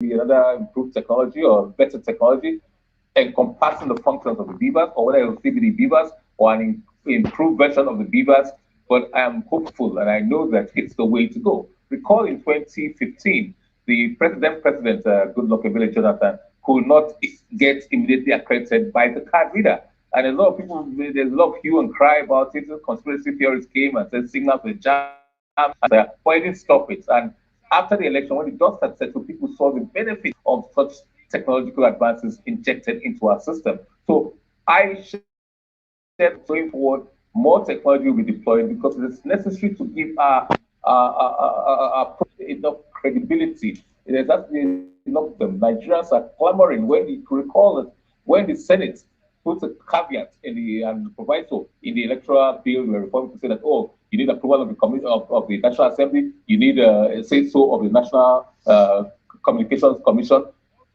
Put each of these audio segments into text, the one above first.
another improved technology or better technology encompassing the functions of the beavers, or whether it will still be the beavers or an improved version of the beavers. But I am hopeful and I know that it's the way to go. Recall in 2015, the president, Goodluck Ebele Jonathan, could not get immediately accredited by the card reader. And a lot of people, there's a lot of hue and cry about it. Conspiracy theorists came and said signal to the jam, and but it didn't stop it. And after the election, when the dust had settled, people saw the benefit of such technological advances injected into our system. So I said going forward, more technology will be deployed because it is necessary to give our enough credibility. There's actually enough of them. Nigerians are clamoring when you recall that when the Senate puts a caveat in the and proviso in the electoral bill, we are reforming to say that you need approval of the of the National Assembly, you need a say so of the National Communications Commission.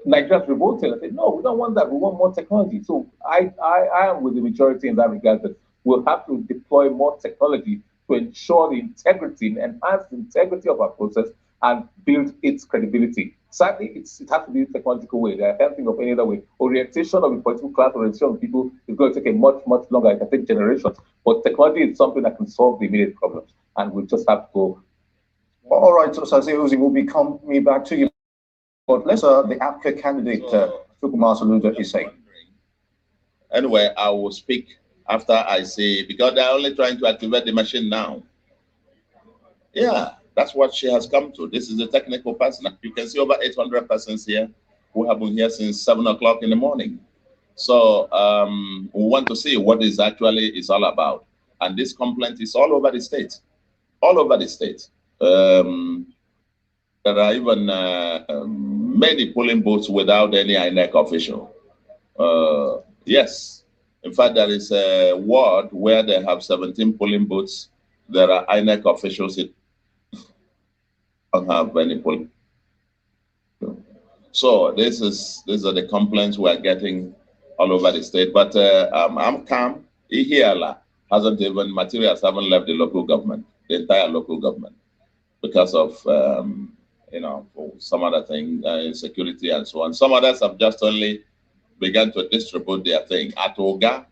Nigerians revolted and said, no, we don't want that. We want more technology. So I am with the majority in that regard that we'll have to deploy more technology to ensure the integrity, enhance the integrity of our process and build its credibility. Sadly, it has to be the technological way. I can't think of any other way. Orientation of the political class, orientation of people is going to take a much, much longer. It can take generations. But technology is something that can solve the immediate problems. And we just have to go. All right, so Sazi Uzi, we'll be coming back to you. But let's the APCA candidate, Chukwuma Soludo, is saying. Anyway, I will speak after I say, because they're only trying to activate the machine now. Yeah, that's what she has come to. This is a technical person. You can see over 800 persons here who have been here since 7 o'clock in the morning. So we want to see what this actually is all about. And this complaint is all over the state, all over the state. There are even many polling booths without any INEC official. Yes, in fact, there is a ward where they have 17 polling booths. There are INEC officials who don't have any polling. So these are the complaints we are getting all over the state. But I'm calm. Ihiala hasn't even, materials haven't left the local government, the entire local government, because of some other thing, insecurity and so on. Some others have just only begun to distribute their thing. Atoga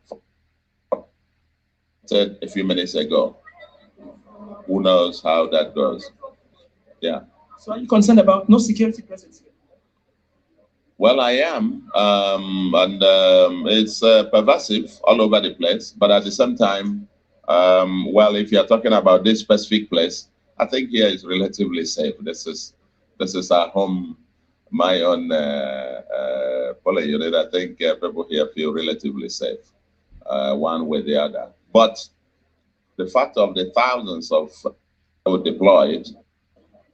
said a few minutes ago. Who knows how that goes? Yeah. So are you concerned about no security presence here? Well, I am, and it's pervasive all over the place. But at the same time, well, if you're talking about this specific place, I think here is relatively safe. This is our home, my own polling unit. I think people here feel relatively safe, one way or the other. But the fact of the thousands of deployed,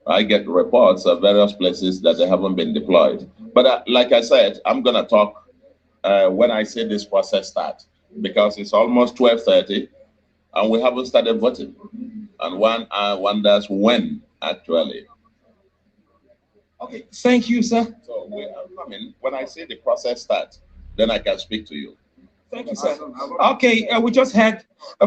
I get reports of various places that they haven't been deployed. But like I said, I'm going to talk when I see this process start, because it's almost 12:30 and we haven't started voting. And one wonders when, actually. Okay, thank you, sir. So we are coming. When I see the process start, then I can speak to you. Thank you, sir. Okay, we just heard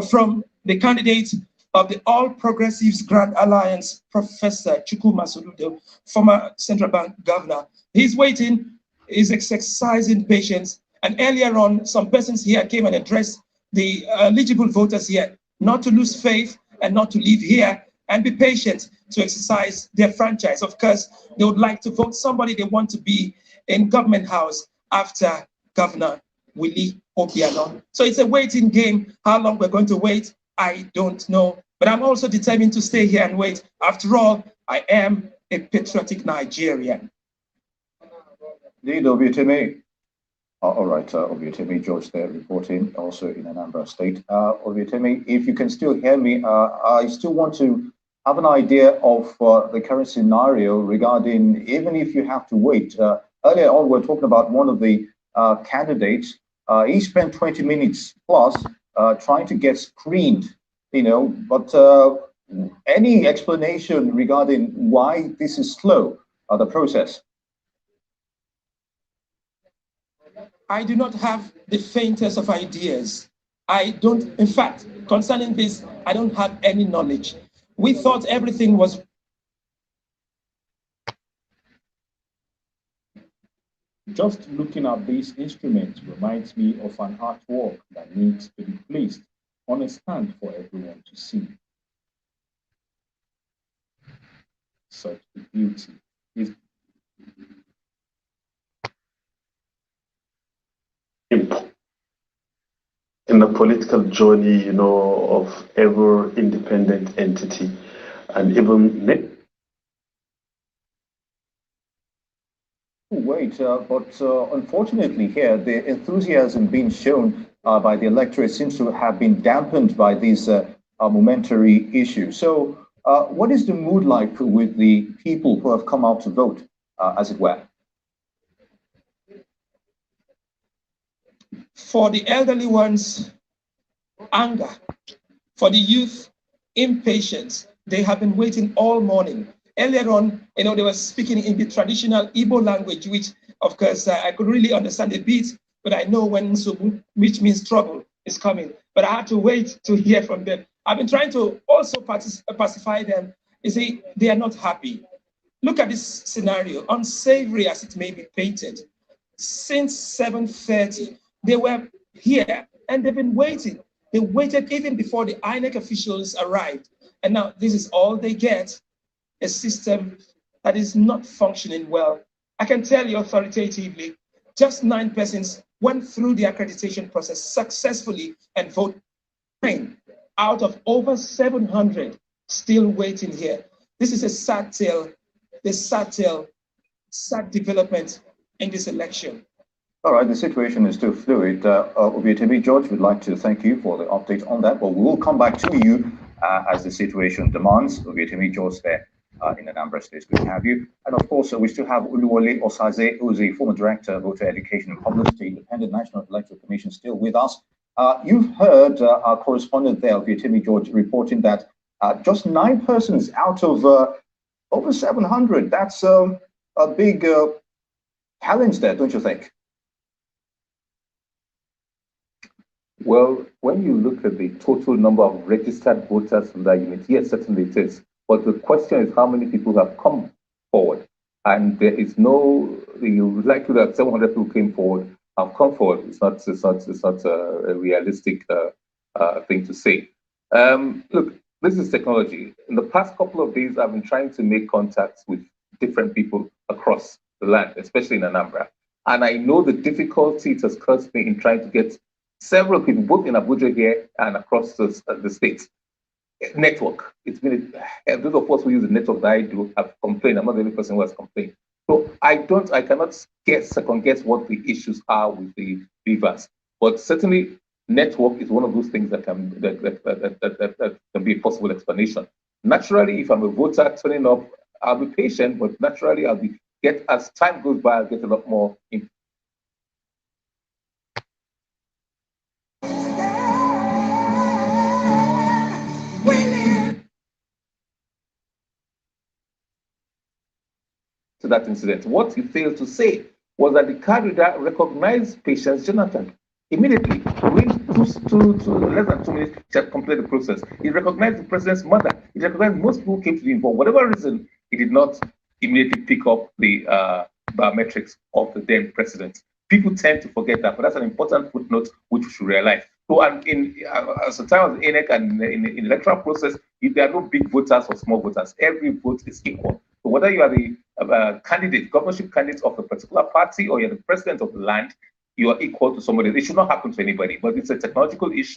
from the candidate of the All Progressives Grand Alliance, Professor Chukwuma Soludo, former Central Bank governor. He's waiting, he's exercising patience. And earlier on, some persons here came and addressed the eligible voters here, not to lose faith and not to leave here, and be patient to exercise their franchise. Of course, they would like to vote somebody they want to be in government house after Governor Willie Obiano. So it's a waiting game. How long we're going to wait, I don't know. But I'm also determined to stay here and wait. After all, I am a patriotic Nigerian. Indeed, Obiotemi. All right, Obiotemi George there reporting, also in Anambra State. Obiotemi, if you can still hear me, I still want to have an idea of the current scenario regarding, even if you have to wait. Earlier on, we were talking about one of the candidates. He spent 20 minutes plus trying to get screened, but any explanation regarding why this is slow, the process? I do not have the faintest of ideas. I don't, in fact, concerning this, I don't have any knowledge. We thought everything was Just looking at this instrument reminds me of an artwork that needs to be placed on a stand for everyone to see. Such a beauty. Is in the political journey, of every independent entity, and even wait, but unfortunately here, the enthusiasm being shown by the electorate seems to have been dampened by these momentary issues. So what is the mood like with the people who have come out to vote, as it were? For the elderly ones, anger. For the youth, impatience. They have been waiting all morning. Earlier on, they were speaking in the traditional Igbo language, which, of course, I could really understand a bit, but I know when Subu, which means trouble, is coming. But I had to wait to hear from them. I've been trying to also pacify them. You see, they are not happy. Look at this scenario, unsavory as it may be painted. Since 7:30, they were here and they've been waiting. They waited even before the INEC officials arrived. And now this is all they get, a system that is not functioning well. I can tell you authoritatively, just 9 persons went through the accreditation process successfully and voted 9 out of over 700 still waiting here. This is a sad tale, sad development in this election. All right, the situation is still fluid. Obiatemi, George, would like to thank you for the update on that, but we will come back to you as the situation demands. Obiatemi, George there in Anambra State, good to have you. And of course, we still have Uluwole Osaze, who is a former director of voter education and publicity, independent National Electoral Commission, still with us. You've heard our correspondent there, Obiatemi George, reporting that just 9 persons out of over 700. That's a big challenge there, don't you think? Well, when you look at the total number of registered voters from that unit, yes, certainly it is. But the question is how many people have come forward. And there is no, you likely that 700 people came forward, have come forward. It's not a realistic thing to say. Look, this is technology. In the past couple of days, I've been trying to make contacts with different people across the land, especially in Anambra. And I know the difficulty it has caused me in trying to get several people, both in Abuja here and across the states. Network. It's been those of us who use the network that I do have complained. I'm not the only person who has complained. So I cannot second guess what the issues are with the beavers. But certainly network is one of those things that can be a possible explanation. Naturally, if I'm a voter turning up, I'll be patient, but naturally as time goes by, I'll get a lot more to that incident. What he failed to say was that the card reader recognized Patience Jonathan immediately. Within to less than 2 minutes, she had completed the process. He recognized the president's mother. He recognized most people who came to him. For whatever reason, he did not immediately pick up the biometrics of the then president. People tend to forget that, but that's an important footnote which we should realize. So, and as a time of the INEC and in the electoral process, if there are no big voters or small voters, every vote is equal. So whether you are the candidate, governorship candidate of a particular party, or you're the president of the land, you are equal to somebody. It should not happen to anybody, but it's a technological issue.